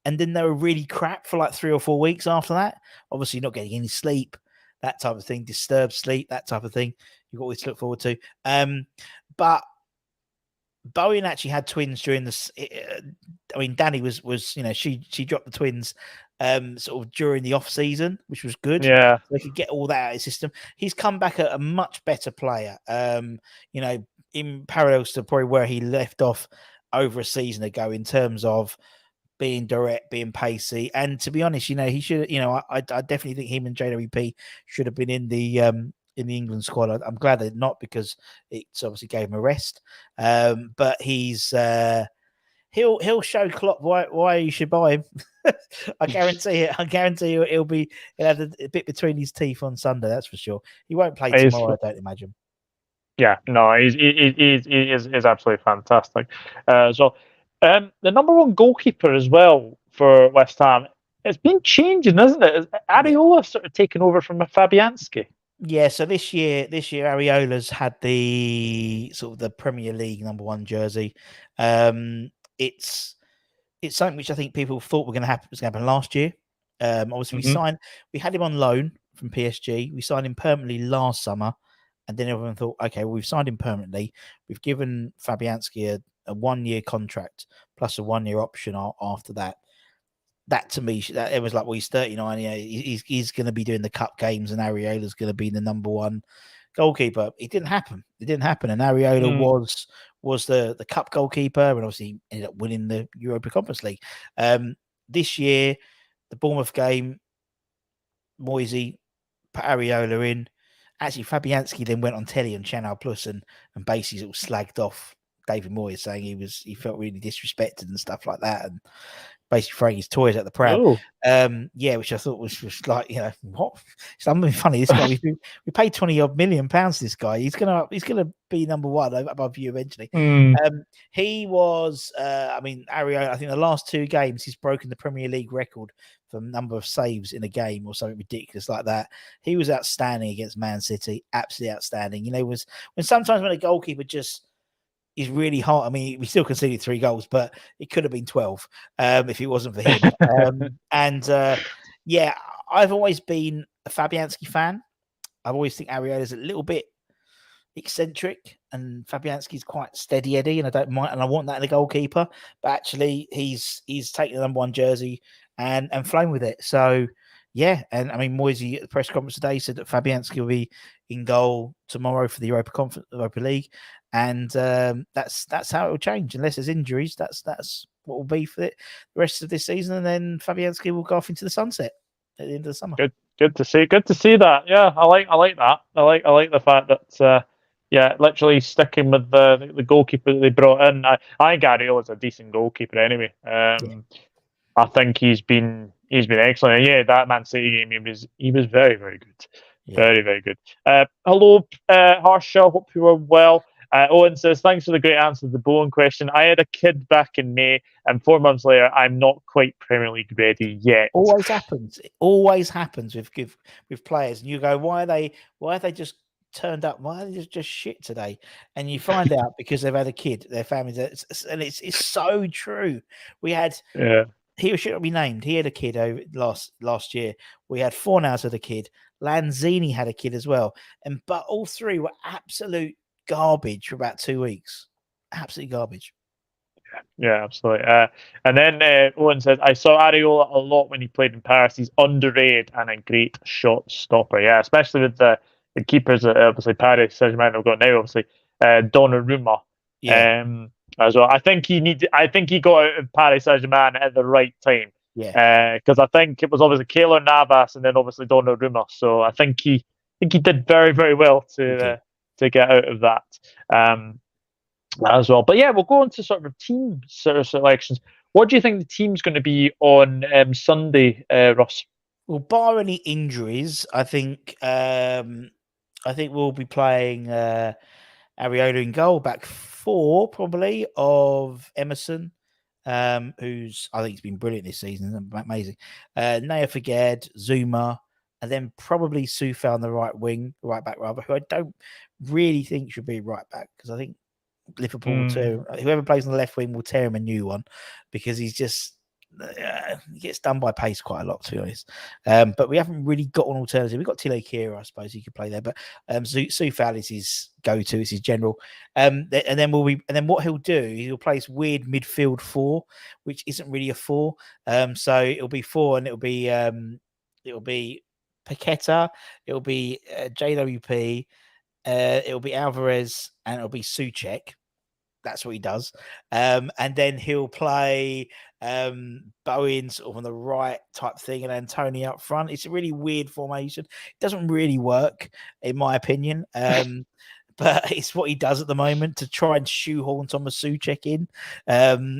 and then they were really crap for like 3 or 4 weeks after that. Obviously not getting any sleep, that type of thing, disturbed sleep, that type of thing. You've got always to look forward to. But Bowen actually had twins during this. I mean, Danny was she dropped the twins sort of during the off season, which was good. Yeah, so they could get all that out of his system. He's come back a much better player. In parallels to probably where he left off over a season ago in terms of being direct, being pacey, and to be honest, he should. I definitely think him and JWP should have been in the England squad. I'm glad they're not, because it's obviously gave him a rest. But he's he'll show Klopp why you should buy him. I guarantee it. He'll have a bit between his teeth on Sunday. That's for sure. He won't play tomorrow, I don't imagine. Yeah, no, he is absolutely fantastic. The number 1 goalkeeper as well for West Ham, it's been changing, isn't it? Is Areola sort of taken over from Fabianski? Yeah, so this year Areola's had the sort of the Premier League number 1 jersey. It's something which I think people thought was going to happen last year. Obviously, we had him on loan from PSG. We signed him permanently last summer, and then everyone thought, okay, well, we've signed him permanently. We've given Fabianski a 1-year contract plus a 1-year option after that. That to me, it was like, well, he's 39. He's going to be doing the cup games, and Areola's going to be the number 1 goalkeeper. It didn't happen. And Areola was the cup goalkeeper, and obviously ended up winning the Europa Conference League. This year, the Bournemouth game, Moisey put Areola in. Actually, Fabianski then went on telly on Channel Plus and basically sort of slagged off David Moyes, saying he felt really disrespected and stuff like that. basically throwing his toys at the pram. Oh, Which I thought was like, what? It's funny. This guy, we paid 20-odd million pounds to this guy. He's gonna be number one above you eventually. He was, Ario, I think the last 2 games he's broken the Premier League record for number of saves in a game or something ridiculous like that. He was outstanding against Man City, absolutely outstanding. Was when sometimes when a goalkeeper just is really hard. I mean, we still conceded 3 goals, but it could have been 12 if it wasn't for him. I've always been a Fabianski fan. I've always think Ariola's a little bit eccentric, and Fabianski's quite steady Eddie, and I don't mind, and I want that in a goalkeeper. But actually, he's taken the number 1 jersey and flown with it. So yeah, and I mean, Moisey at the press conference today said that Fabianski will be in goal tomorrow for the Europa League, and that's how it will change unless there's injuries. That's what will be for the rest of this season, and then Fabianski will go off into the sunset at the end of the summer. Good to see that. Yeah, I like that. I like the fact that literally sticking with the goalkeeper that they brought in. I think Ariola's a decent goalkeeper anyway. I think he's been excellent. And yeah, that Man City game, he was very, very good. Yeah. Very, very good. Hello, Harsha. Hope you are well. Owen says, thanks for the great answer to the Bowen question. I had a kid back in May, and 4 months later, I'm not quite Premier League ready yet. Always happens. It always happens with players, and you go, why have they just turned up? Why are they just shit today? And you find out because they've had a kid, their families, and it's so true. We had he should not be named. He had a kid over last year. We had Fornals had a kid. Lanzini had a kid as well, but all 3 were absolute garbage for about 2 weeks. Absolutely garbage. Yeah, absolutely. And then Owen says, I saw Areola a lot when he played in Paris. He's underrated and a great shot stopper. Yeah, especially with the keepers that obviously Paris Saint-Germain have got now. Obviously, Donnarumma. As well. I think he got out of Paris Saint-Germain at the right time. Yeah. Because I think it was obviously Keylor Navas and then obviously Donnarumma. So I think he did very, very well to get out of that as well. But yeah, we'll go on to sort of team selections. What do you think the team's going to be on Sunday, Ross? Well, bar any injuries, I think we'll be playing Areola in goal, back 4 probably of Emerson, who's I think he's been brilliant this season, amazing. Naya Faged, Zuma, and then probably Soufal on the right back rather, who I don't really think should be right back because I think Liverpool will tear, whoever plays on the left wing will tear him a new one because he's just he gets done by pace quite a lot, to be honest. But we haven't really got an alternative. We've got Tilo Kira, I suppose he could play there, but Soufal is his go-to, it's his general. And then what he'll do, he'll play this weird midfield 4, which isn't really a 4. So it'll be 4, and it'll be Paqueta, it'll be JWP, it'll be Alvarez, and it'll be Souček. That's what he does. And then he'll play Bowen sort of on the right type thing and Antonio up front. It's a really weird formation. It doesn't really work, in my opinion. But it's what he does at the moment to try and shoehorn Thomas Souček in.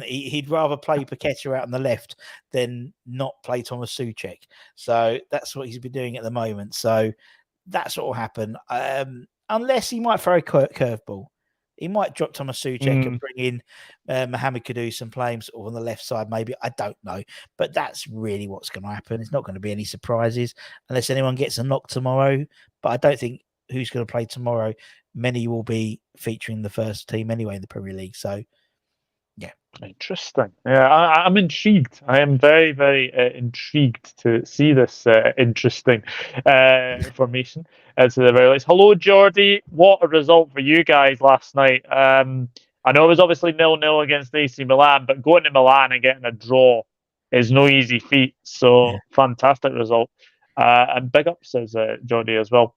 He'd rather play Paqueta out on the left than not play Thomas Souček. So that's what he's been doing at the moment. So that's what will happen. Unless he might throw a curveball. He might drop Thomas Souček and bring in Mohammed Kudus and play him sort of on the left side, maybe. I don't know. But that's really what's going to happen. It's not going to be any surprises unless anyone gets a knock tomorrow. But I don't think who's going to play tomorrow. Many will be featuring the first team anyway in the Premier League. So, yeah. Interesting. Yeah, I'm intrigued. I am very, very intrigued to see this interesting formation. To the very least. Hello, Geordie. What a result for you guys last night. I know it was obviously 0-0 against AC Milan, but going to Milan and getting a draw is no easy feat. So, fantastic result. And big up, says Geordie as well.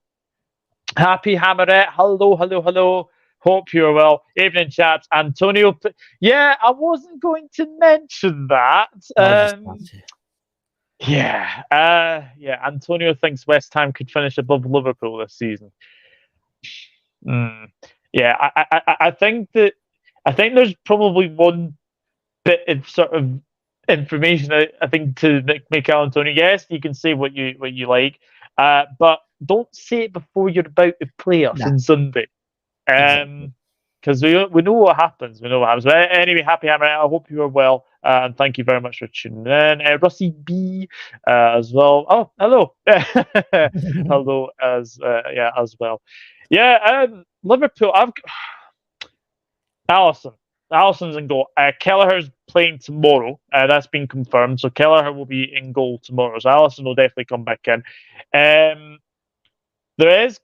Happy Hammerette. Hello. Hope you're well. Evening, chaps. Antonio. Yeah, I wasn't going to mention that. Antonio thinks West Ham could finish above Liverpool this season. I think there's probably one bit of sort of information. I think to Mikel Antonio, yes, you can say what you like, but don't say it before you're about to play us No, on Sunday. exactly. Because we know what happens. We know what happens. But anyway, happy Hammer. I hope you are well, and thank you very much for tuning in. Rusty B as well. Oh, hello, hello as well. Yeah, Liverpool. I've Allison. Allison's in goal. Kelleher's playing tomorrow. That's been confirmed. So Kelleher will be in goal tomorrow. So Allison will definitely come back in. There is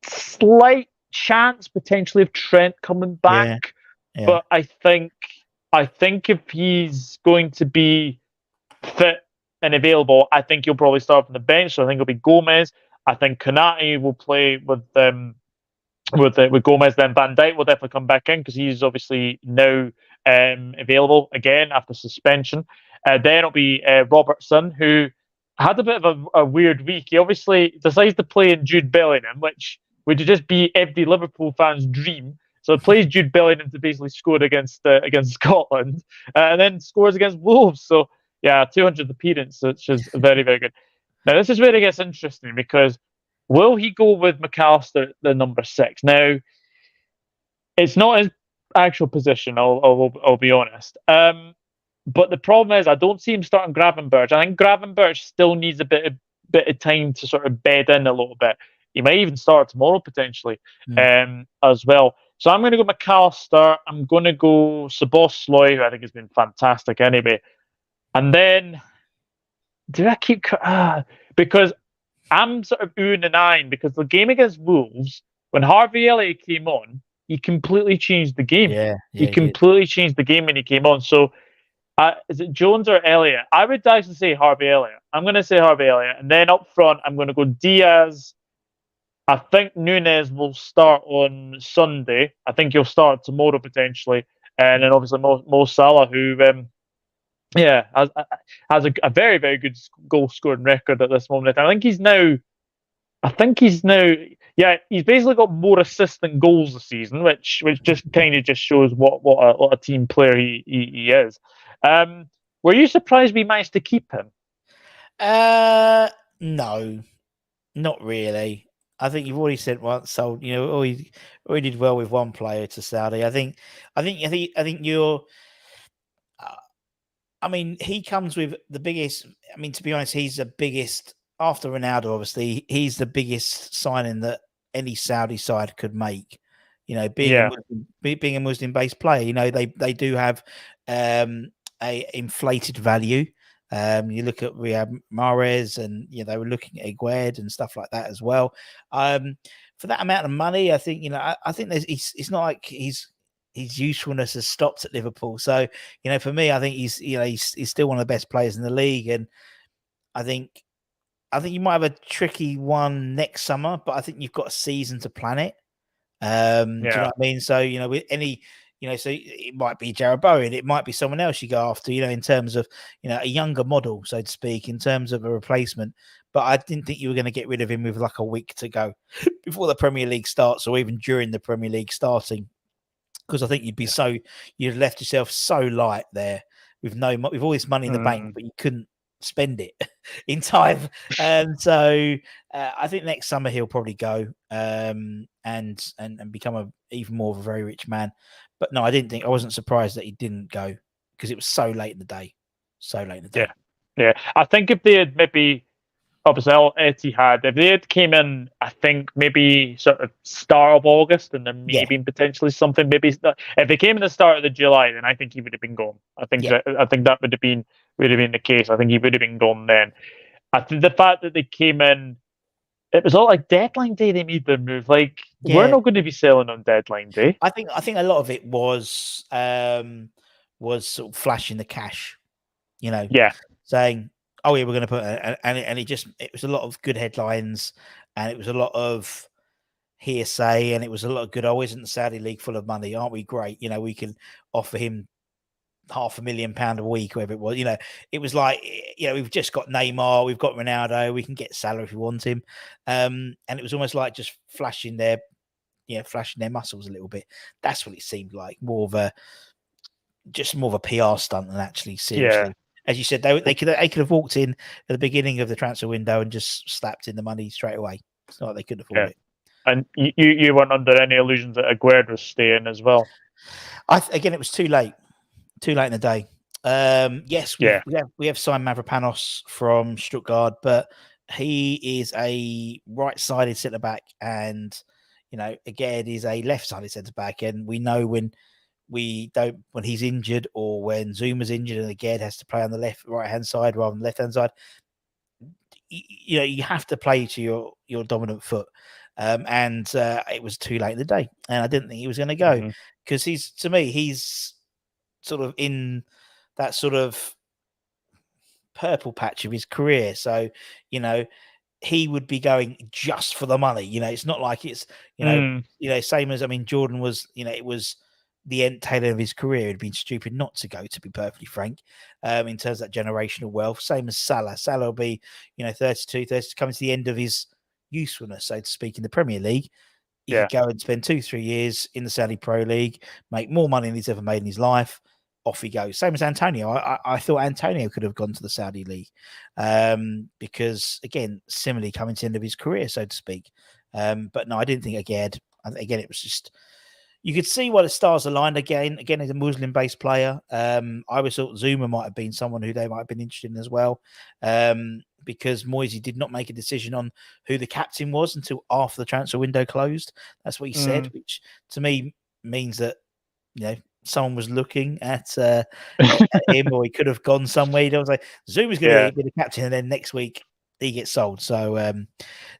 slight chance potentially of Trent coming Yeah, back, yeah, but I think if he's going to be fit and available, I think he'll probably start from the bench. So I think it'll be Gomez. I think Kanate will play with Gomez. Then Van Dijk will definitely come back in because he's obviously now available again after suspension. Then it'll be Robertson, who had a bit of a weird week. He obviously decides to play in Jude Bellingham, which would just be every Liverpool fan's dream. So he plays Jude Bellingham to basically score against Scotland, and then scores against Wolves. So yeah, 200th appearance, which is very, very good. Now this is where it gets interesting because will he go with McAllister at the number 6? Now it's not his actual position. I'll be honest. But the problem is, I don't see him starting Gravenberch. I think Gravenberch still needs a bit of time to sort of bed in a little bit. He might even start tomorrow potentially, as well. So I'm going to go McAllister. I'm going to go Szoboszlai, who I think has been fantastic anyway. And then, do I keep because I'm sort of oohing and eyeing because the game against Wolves, when Harvey Elliott came on, he completely changed the game. yeah, He yeah. He did. completely changed the game when he came on. So is it Jones or Elliott? I would actually say Harvey Elliott. I'm going to say Harvey Elliott. And then up front, I'm going to go Diaz. I think Nunes will start on Sunday. I think he'll start tomorrow potentially. And then obviously Mo Salah, who has a very, very good goal scoring record at this moment. I think he's now, he's basically got more assists than goals this season, which just kind of just shows what a team player he is. Were you surprised we managed to keep him? No, not really. I think you've already said once. So already did well with one player to Saudi. I think you're. I mean, he comes with the biggest. I mean, to be honest, he's the biggest after Ronaldo. Obviously, he's the biggest signing that any Saudi side could make. Being a Muslim-based player, they do have a inflated value. You look at Riyad Mahrez, and they were looking at Aguerd and stuff like that as well. For that amount of money, I think I think it's not like his usefulness has stopped at Liverpool. So for me, I think he's still one of the best players in the league, and I think you might have a tricky one next summer, but I think you've got a season to plan it. Do you know what I mean? So with any. So it might be Jarrod Bowen, it might be someone else you go after, in terms of, a younger model, so to speak, in terms of a replacement. But I didn't think you were going to get rid of him with like a week to go before the Premier League starts, or even during the Premier League starting, because I think you'd left yourself so light there with all this money in the bank, but you couldn't spend it in time. And so I think next summer he'll probably go and become even more of a very rich man. But no, I wasn't surprised that he didn't go because it was so late in the day. Yeah. I think if they had maybe, obviously Etihad, if they had came in, I think maybe sort of start of August, and then maybe potentially something. Maybe if they came in the start of the July, then I think he would have been gone. I think that would have been the case. I think he would have been gone then. I think the fact that they came in, it was all like deadline day. They made their move. Like we're not going to be selling on deadline day. I think a lot of it was sort of flashing the cash, saying, "Oh yeah, we're going to put," and it was a lot of good headlines, and it was a lot of hearsay, and it was a lot of good. Oh, isn't the Saudi league full of money? Aren't we great? We can offer him £500,000 a week, whatever it was. It was like, we've just got Neymar, we've got Ronaldo, we can get Salah if we want him, and it was almost like just flashing their muscles a little bit. That's what it seemed like, more of a just more of a PR stunt than actually seriously. Yeah. As you said, they could have walked in at the beginning of the transfer window and just slapped in the money straight away. It's not like they couldn't afford it. And you weren't under any illusions that Aguerd was staying as well. Again, it was too late in the day. Yes, we have signed Mavropanos from Stuttgart, but he is a right-sided centre back, and again, is a left-sided centre back, and we know when he's injured or when Zuma's injured and again has to play on the right-hand side rather than left-hand side, you have to play to your dominant foot. And it was too late in the day, and I didn't think he was going to go because he's sort of in that sort of purple patch of his career. So, he would be going just for the money. It's not like it's, same as, Jordan was, it was the end tail of his career. It'd been stupid not to go, to be perfectly frank, in terms of that generational wealth. Same as Salah. Salah will be, 32, coming to the end of his usefulness, so to speak, in the Premier League. He could go and spend 2-3 years in the Saudi Pro League, make more money than he's ever made in his life. Off he goes. Same as Antonio. I thought Antonio could have gone to the Saudi League because, again, similarly coming to the end of his career, so to speak. But no, I didn't think again, it was just, you could see why the stars aligned again. Again, as a Muslim-based player, I always thought Zuma might have been someone who they might have been interested in as well, because Moisey did not make a decision on who the captain was until after the transfer window closed. That's what he said, which to me means that someone was looking at him, or he could have gone somewhere. I was like, Zuma's going to be the captain, and then next week he gets sold. So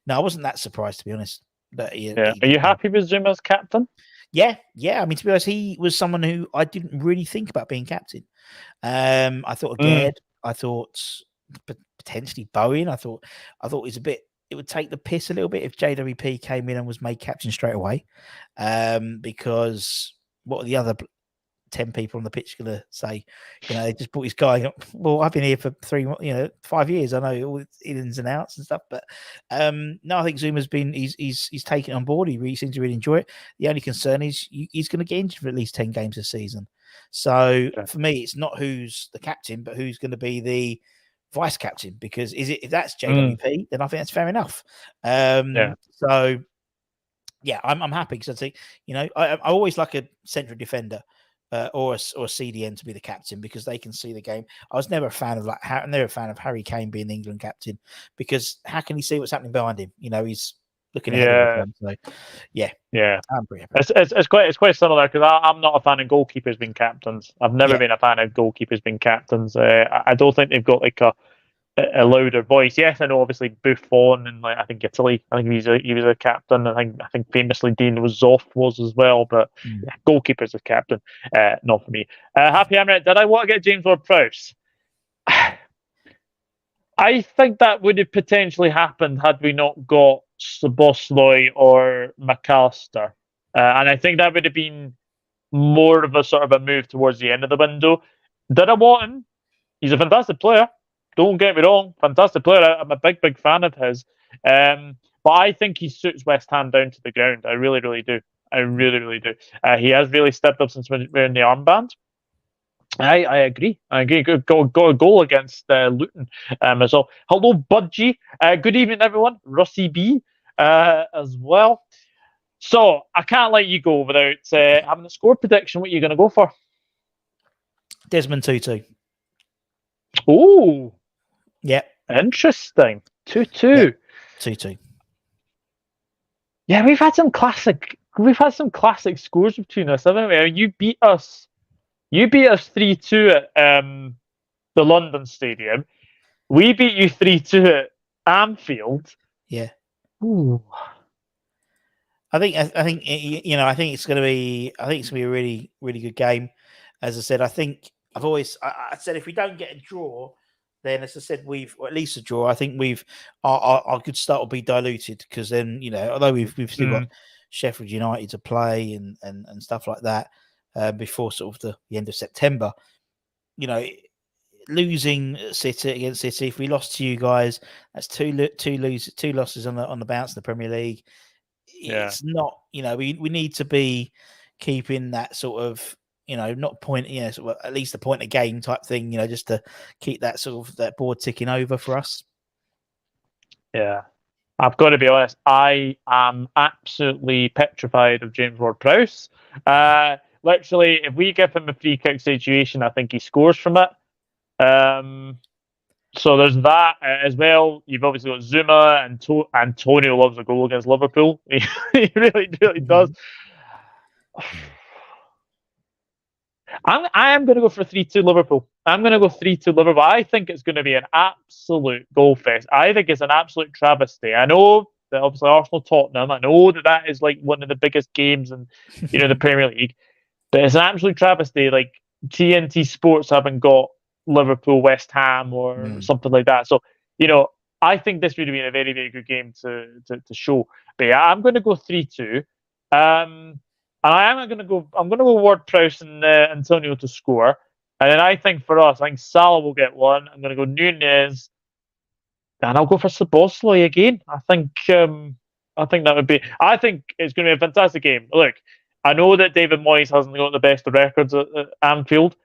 no, I wasn't that surprised, to be honest. But are you happy with Zuma as captain? Yeah. To be honest, he was someone who I didn't really think about being captain. I thought Aguerd, I thought potentially Bowen. I thought it would take the piss a little bit if JWP came in and was made captain straight away, because what are the other 10 people on the pitch going to say? They just brought this guy up. Well, I've been here for 5 years. I know all the ins and outs and stuff, but no, I think Zuma's been, he's taken it on board. He really seems to really enjoy it. The only concern is he's going to get injured for at least 10 games this season. So for me, it's not who's the captain, but who's going to be the vice captain, because if that's JWP, then I think that's fair enough. So yeah, I'm happy because I think, I always like a central defender or a CDM to be the captain, because they can see the game. I was never a fan of Harry Kane being the England captain, because how can he see what's happening behind him? He's looking ahead of him. So I'm pretty happy. It's quite similar, because I'm not a fan of goalkeepers being captains. I've never been a fan of goalkeepers being captains. I don't think they've got like a louder voice. Yes, I know obviously Buffon and I think Italy. I think he was a captain. I think famously Dean Zoff was as well. But goalkeepers as captain, not for me. Happy Emirates, did I want to get James Ward-Prowse? I think that would have potentially happened had we not got Szoboszlai or McAllister, and I think that would have been more of a sort of a move towards the end of the window. Did I want him? He's a fantastic player. Don't get me wrong, fantastic player. I'm a big fan of his. But I think he suits West Ham down to the ground. I really, really do. I really, really do. He has really stepped up since wearing the armband. I agree. Good goal against Luton as well. Hello, Budgie. Good evening, everyone. Russie B as well. So I can't let you go without having a score prediction. What are you going to go for? Desmond 2-2. Oh, yeah, interesting. 2-2. 2-2. Yeah, we've had some classic scores between us, haven't we? I mean, you beat us 3-2 at the London Stadium. We beat you 3-2 at Anfield. Yeah. Ooh. I think it's going to be a really, really good game. As I said, I said if we don't get a draw, then as I said, or at least a draw. I think our good start will be diluted, because then although we've still got Sheffield United to play and stuff like that before sort of the end of September. Losing City against City, if we lost to you guys, that's two losses on the bounce in the Premier League. It's not, we need to be keeping that sort of not point, so at least a point a game type thing, just to keep that sort of that board ticking over for us. Yeah. I've got to be honest, I am absolutely petrified of James Ward-Prowse. Literally, if we give him a free kick situation, I think he scores from it. So there's that as well. You've obviously got Zuma, and Antonio loves a goal against Liverpool. He really, really does. I am going to go for 3-2 Liverpool. I'm going to go 3-2 Liverpool. I think it's going to be an absolute goal fest. I think it's an absolute travesty. I know that obviously Arsenal Tottenham, I know that is like one of the biggest games in the Premier League, but it's an absolute travesty. Like TNT Sports haven't got Liverpool West Ham or something like that. So I think this would have been a very, very good game to show. But yeah, I'm going to go 3-2. And I'm going to go Ward-Prowse and Antonio to score. And then I think for us, I think Salah will get one. I'm going to go Nunez. And I'll go for Szoboszlai again. I think that would be... I think it's going to be a fantastic game. Look, I know that David Moyes hasn't got the best of records at Anfield.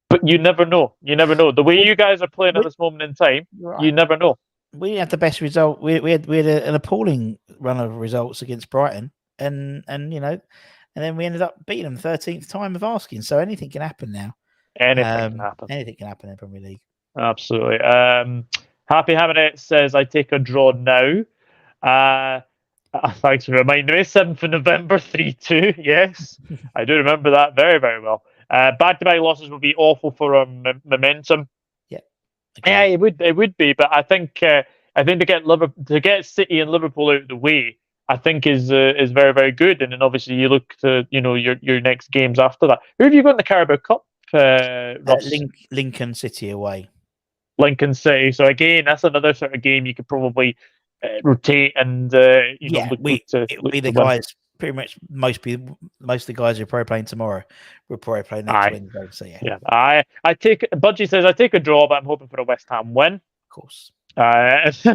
But you never know. You never know. The way you guys are playing at this moment in time, you never know. We didn't have the best result. We had an appalling run of results against Brighton. And then we ended up beating them 13th time of asking. So anything can happen now. Anything can happen. Anything can happen in the Premier League. Absolutely. Happy Hammett says, I take a draw now. Thanks for reminding me. 7th of November, 3-2. Yes, I do remember that very, very well. Back-to-back losses would be awful for our momentum. Yeah. Okay. Yeah, it would be. But I think to get City and Liverpool out of the way, I think is very, very good. And then obviously you look to your next games after that. Who have you got in the Carabao Cup? Lincoln City away. Lincoln City. So again, that's another sort of game you could probably rotate and it would be the guys. Pretty much most of the guys who are probably playing tomorrow will probably play next Wednesday. So yeah. Budgie says I take a draw, but I'm hoping for a West Ham win. Of course.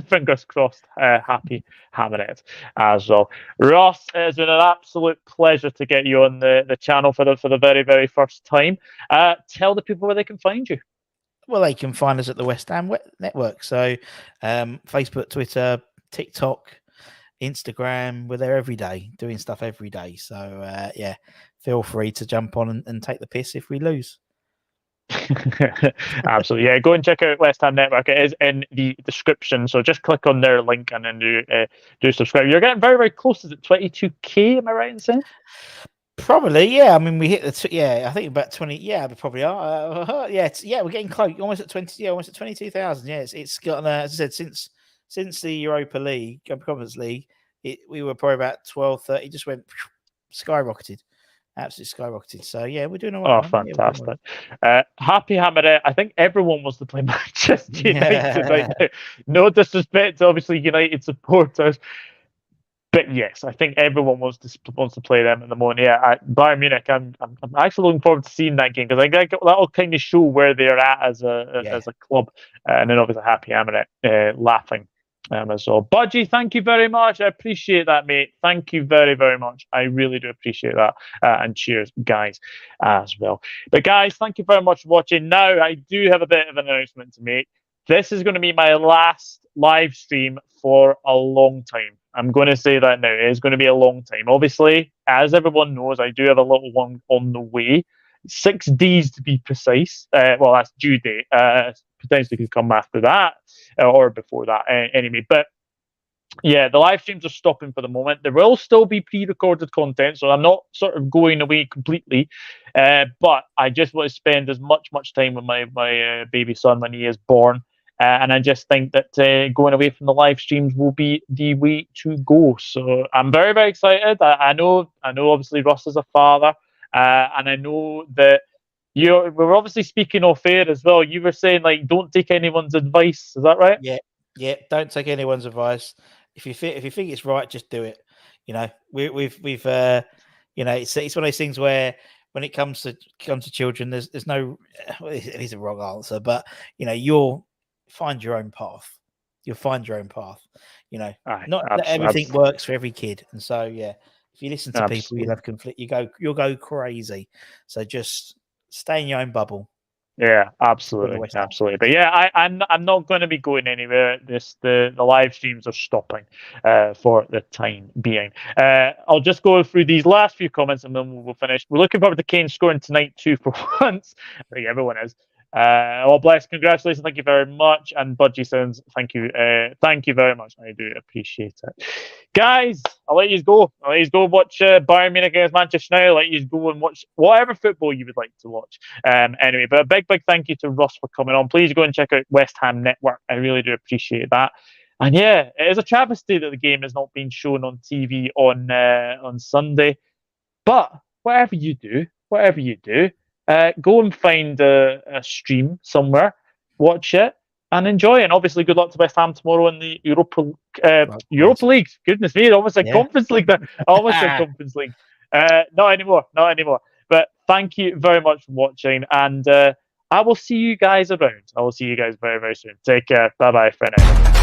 Fingers crossed. Happy having it as well. Ross, it's been an absolute pleasure to get you on the channel for the very, very first time. Tell the people where they can find you. Well, they can find us at the West Ham Network. So Facebook, Twitter, TikTok, Instagram. We're there every day, doing stuff every day. So feel free to jump on and take the piss if we lose. Absolutely, yeah. Go and check out West Ham Network. It is in the description, so just click on their link and then do subscribe. You're getting very, very close. Is it 22k? Am I right in saying? Probably, yeah. I mean, we hit I think about 20. Yeah, we probably are. We're getting close. Almost at 20. Yeah, almost at 22,000. Yeah, it's gotten. As I said, since the Europa League, Conference League, we were probably about 12, 30. Just went skyrocketed. Absolutely skyrocketed. So yeah, we're doing all right. Oh, fantastic! Happy Hammer. I think everyone wants to play Manchester United right now. No disrespect to obviously United supporters, but yes, I think everyone wants to play them at the moment. Yeah, Bayern Munich. I'm actually looking forward to seeing that game because I think that'll kind of show where they're at as a club, and then obviously Happy Hammer laughing. As well. Budgie, thank you very much. I appreciate that, mate. Thank you very, very much. I really do appreciate that. And cheers, guys, as well. But guys, thank you very much for watching. Now, I do have a bit of an announcement to make. This is going to be my last live stream for a long time. I'm going to say that now. It is going to be a long time. Obviously, as everyone knows, I do have a little one on the way. 6 days to be precise. Well, that's due date. Potentially could come after that or before that anyway. But yeah, the live streams are stopping for the moment. There will still be pre-recorded content, so I'm not sort of going away completely. But I just want to spend as much time with my baby son when he is born. And I just think that going away from the live streams will be the way to go. So I'm very, very excited. I know obviously Russ is a father, and I know that we're obviously speaking off air as well. You were saying like don't take anyone's advice. Is that right? Yeah. Don't take anyone's advice. If you think it's right, just do it. We've it's one of those things where when it comes to children, there's no it is a wrong answer, but you'll find your own path. You'll find your own path. Not everything works for every kid, and so yeah. If you listen to people, you'll have conflict. You'll go crazy. So just stay in your own bubble. Yeah, absolutely. But yeah, I'm not going to be going anywhere. The live streams are stopping for the time being. I'll just go through these last few comments and then we'll finish. We're looking forward to Kane scoring tonight 2 for once. I think everyone is. All blessed. Congratulations. Thank you very much. And Budgie Sounds, thank you. Thank you very much. I do appreciate it. Guys, I'll let you go. I'll let you go watch Bayern Munich against Manchester United. I'll let you go and watch whatever football you would like to watch. Anyway, but a big thank you to Russ for coming on. Please go and check out West Ham Network. I really do appreciate that. And yeah, it is a travesty that the game is not being shown on TV on Sunday. But whatever you do, go and find a stream somewhere, watch it, and enjoy it. And obviously, good luck to West Ham tomorrow in the Europa League. Goodness me, I almost said Conference League there. I almost said Conference League. Not anymore. But thank you very much for watching, and I will see you guys around. I will see you guys very, very soon. Take care. Bye-bye for now.